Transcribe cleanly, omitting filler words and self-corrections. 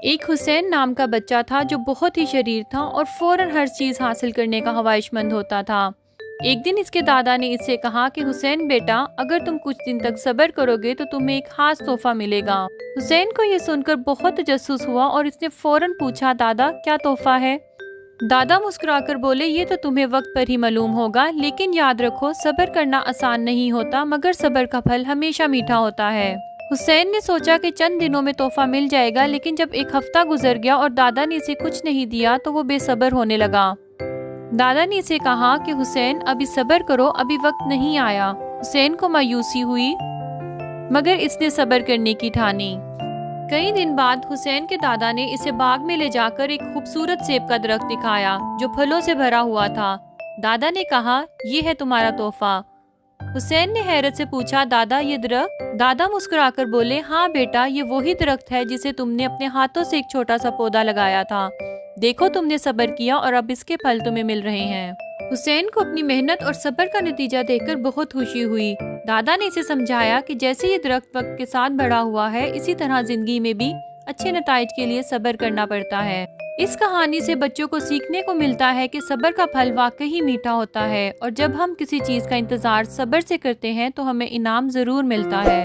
ایک حسین نام کا بچہ تھا جو بہت ہی شریر تھا اور فوراً ہر چیز حاصل کرنے کا خواہش مند ہوتا تھا۔ ایک دن اس کے دادا نے اس سے کہا کہ حسین بیٹا، اگر تم کچھ دن تک صبر کرو گے تو تمہیں ایک خاص تحفہ ملے گا۔ حسین کو یہ سن کر بہت تجسس ہوا اور اس نے فوراً پوچھا، دادا کیا تحفہ ہے؟ دادا مسکرا کر بولے، یہ تو تمہیں وقت پر ہی معلوم ہوگا، لیکن یاد رکھو صبر کرنا آسان نہیں ہوتا، مگر صبر کا پھل ہمیشہ میٹھا ہوتا ہے۔ حسین نے سوچا کہ چند دنوں میں تحفہ مل جائے گا، لیکن جب ایک ہفتہ گزر گیا اور دادا نے اسے کچھ نہیں دیا تو وہ بے صبر ہونے لگا۔ دادا نے اسے کہا کہ حسین ابھی صبر کرو، ابھی وقت نہیں آیا۔ حسین کو مایوسی ہوئی، مگر اس نے صبر کرنے کی ٹھانی۔ کئی دن بعد حسین کے دادا نے اسے باغ میں لے جا کر ایک خوبصورت سیب کا درخت دکھایا جو پھلوں سے بھرا ہوا تھا۔ دادا نے کہا، یہ ہے تمہارا تحفہ۔ حسین نے حیرت سے پوچھا، دادا یہ درخت؟ دادا مسکرا کر بولے، ہاں بیٹا، یہ وہی درخت ہے جسے تم نے اپنے ہاتھوں سے ایک چھوٹا سا پودا لگایا تھا۔ دیکھو تم نے صبر کیا اور اب اس کے پھل تمہیں مل رہے ہیں۔ حسین کو اپنی محنت اور صبر کا نتیجہ دیکھ کر بہت خوشی ہوئی۔ دادا نے اسے سمجھایا کہ جیسے یہ درخت وقت کے ساتھ بڑا ہوا ہے، اسی طرح زندگی میں بھی اچھے نتائج کے لیے صبر کرنا پڑتا ہے۔ اس کہانی سے بچوں کو سیکھنے کو ملتا ہے کہ صبر کا پھل واقعی میٹھا ہوتا ہے، اور جب ہم کسی چیز کا انتظار صبر سے کرتے ہیں تو ہمیں انعام ضرور ملتا ہے۔